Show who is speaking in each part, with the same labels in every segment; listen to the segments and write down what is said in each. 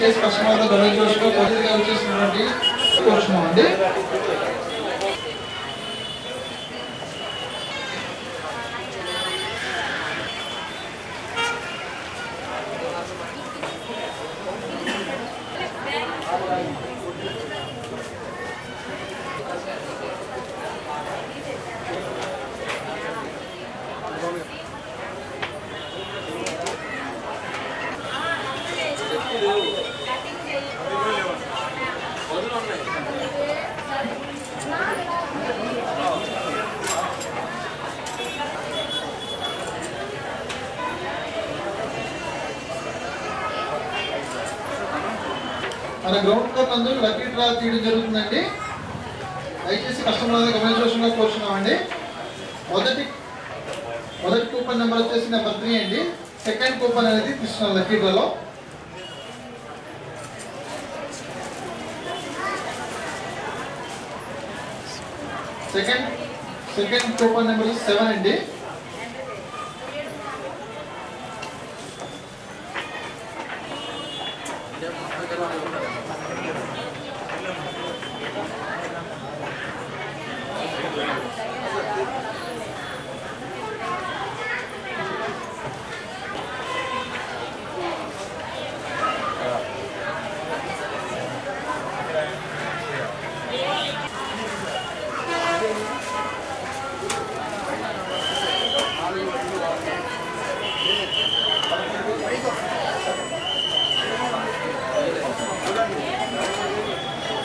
Speaker 1: దయచేసి కస్టమర్లు గమనించవలసిన కొద్దిగా వచ్చేసినటువంటి కోరుచున్నామండి. మన గ్రౌండ్ ఫ్లోర్ నందు లక్కీ డ్రా తీయడం జరుగుతుందండి. దయచేసి కస్టమర్ గమనించవలసిందిగా కోరుచున్నామండి. మొదటి కూపన్ నెంబర్ వచ్చేసి నెంబర్ 3 అండి. సెకండ్ కూపన్ అనేది తీసుకున్నాం లక్కీ డ్రాలో. సెకండ్ కూపన్ నెంబర్ 7 అండి.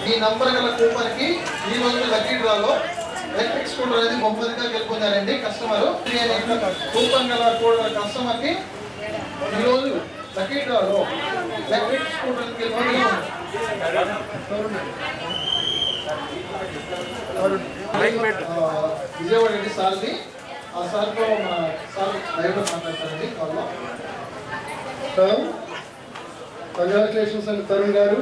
Speaker 1: ఈ నంబర్ గల కూపన్ కి ఈ రోజు లక్కీ డ్రాలో ఎలక్ట్రిక్ స్కూటర్ అనేది బొమ్మదిగా గెలుపొందారండి కస్టమర్. కూపన్ గల కస్టమర్ కి ఈ రోజు లక్కీ డ్రాలో ఎలక్ట్రిక్ స్కూటర్ గెలుపొందారు. విజయవాడ అండి సార్ది. ఆ సార్తో మన సార్ లైవ్లో మాట్లాడతారండి కాల్లో.
Speaker 2: కంగ్రాచులేషన్స్ అండి తరుణ్ గారు.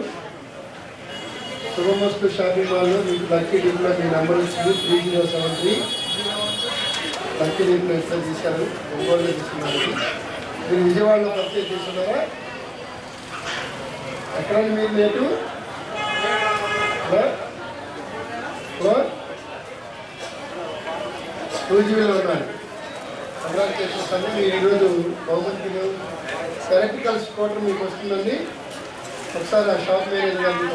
Speaker 2: శుభమస్తు షాపింగ్ మాల్లో మీకు లక్కీ డీప్లో మీ నెంబర్ వచ్చింది 3073. లక్కీ డీప్లో ఇస్తారు తీశారు, ఒంగోలులో తీసుకున్నారు. మీరు విజయవాడలో పర్చేజ్ చేస్తున్నారా? ఎక్కడండి మీరు లేటు? 2GB ఉన్నారు. కంగ్రాచులేషన్స్ అండి. మీరు ఈరోజు బహుమతి ఎలక్ట్రికల్ స్కూటర్ మీకు వస్తుందండి. ఒకసారి ఆ షాప్ మేనేజర్ గారు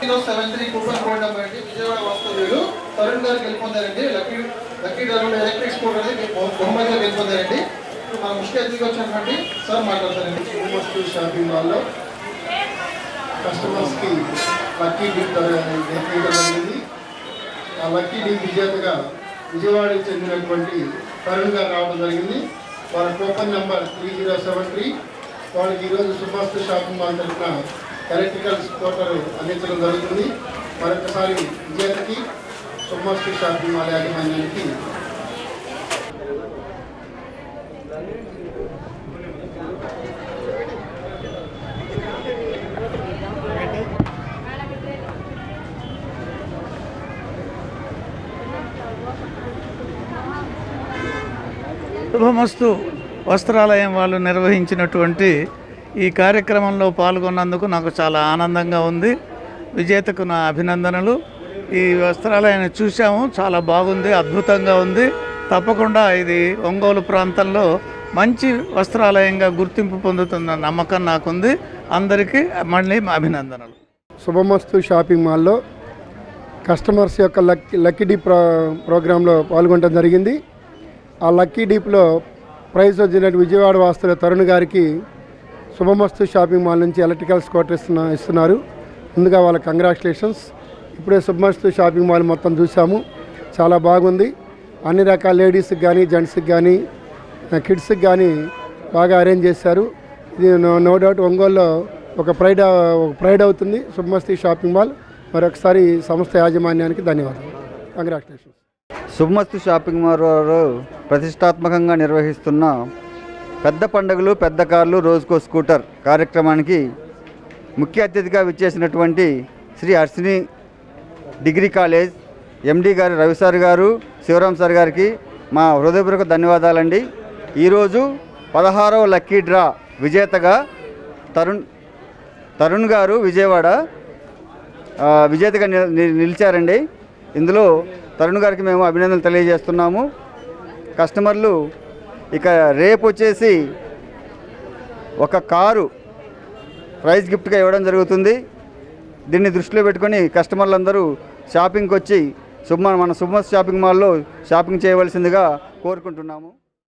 Speaker 1: 73 కూపన్ కోడ్ నెంబర్ అండి. విజయవాడ వాస్తవ్యులు తరుణ్ గారు గెలుపొందారండి. లక్కీ డ్రాలో ఎలక్ట్రిక్ స్కూటర్ అనేది బొమ్మదిగా గెలుపొందారండి. ఇప్పుడు మన ముఖ్య అతిథిగా వచ్చినటువంటి సార్ మాట్లాడతారండి.
Speaker 2: శుభమస్తు షాపింగ్ మాల్లో కస్టమర్స్కి లక్కీ డీప్ జరిగింది. ఆ లక్కీ డీప్ విజేతగా విజయవాడకి చెందినటువంటి తరుణ్ గారు రావడం జరిగింది. వాళ్ళ కూపన్ నెంబర్ 3073. వాళ్ళకి ఈరోజు శుభమస్తు షాపింగ్ మాల్ తరఫున ఎలక్ట్రికల్ స్కూటర్ అందించడం జరుగుతుంది. మరొకసారి విజేతకి శుభమస్తు షాపింగ్ మాల్ యాజమాన్యానికి
Speaker 3: శుభమస్తు వస్త్రాలయం వాళ్ళు నిర్వహించినటువంటి ఈ కార్యక్రమంలో పాల్గొన్నందుకు నాకు చాలా ఆనందంగా ఉంది. విజేతకు నా అభినందనలు. ఈ వస్త్రాలయాన్ని చూసాము, చాలా బాగుంది, అద్భుతంగా ఉంది. తప్పకుండా ఇది ఒంగోలు ప్రాంతంలో మంచి వస్త్రాలయంగా గుర్తింపు పొందుతున్న నమ్మకం నాకుంది. అందరికీ మళ్ళీ అభినందనలు.
Speaker 2: శుభమస్తు షాపింగ్ మాల్లో కస్టమర్స్ యొక్క లక్కీ డీప్ ప్రోగ్రాంలో పాల్గొనడం జరిగింది. ఆ లక్కీ డీప్లో ప్రైజ్ వచ్చినట్టు విజయవాడ వాస్తుల తరుణ్ గారికి శుభమస్తు షాపింగ్ మాల్ నుంచి ఎలక్ట్రికల్ స్కూటర్ ఇస్తున్నారు. ముందుగా వాళ్ళ కంగ్రాచులేషన్స్. ఇప్పుడే శుభమస్తు షాపింగ్ మాల్ మొత్తం చూసాము, చాలా బాగుంది. అన్ని రకాల లేడీస్కి కానీ జెంట్స్కి కానీ కిడ్స్కి కానీ బాగా అరేంజ్ చేశారు. ఇది నో డౌట్ ఒంగోలులో ఒక ప్రైడ్ అవుతుంది శుభమస్తు షాపింగ్ మాల్. మరొకసారి సంస్థ యాజమాన్యానికి ధన్యవాదాలు. కంగ్రాచులేషన్స్.
Speaker 4: శుభమస్తు షాపింగ్ మాల్ వారు ప్రతిష్టాత్మకంగా నిర్వహిస్తున్న పెద్ద పండుగలు పెద్ద కార్లు రోజుకో స్కూటర్ కార్యక్రమానికి ముఖ్య అతిథిగా విచ్చేసినటువంటి శ్రీ హర్షిని డిగ్రీ కాలేజ్ ఎండి గారు రవి సార్ గారు, శివరాం సార్ గారికి మా హృదయపూర్వక ధన్యవాదాలండి. ఈరోజు 16వ లక్కీ డ్రా విజేతగా తరుణ్ గారు విజయవాడ విజేతగా నిలిచారండి. ఇందులో తరుణ్ గారికి మేము అభినందనలు తెలియజేస్తున్నాము. కస్టమర్లు ఇక రేపు వచ్చేసి ఒక కారు ప్రైజ్ గిఫ్ట్గా ఇవ్వడం జరుగుతుంది. దీన్ని దృష్టిలో పెట్టుకొని కస్టమర్లందరూ షాపింగ్కి వచ్చి మన సుమస్ షాపింగ్ మాల్లో షాపింగ్ చేయవలసిందిగా కోరుకుంటున్నాము.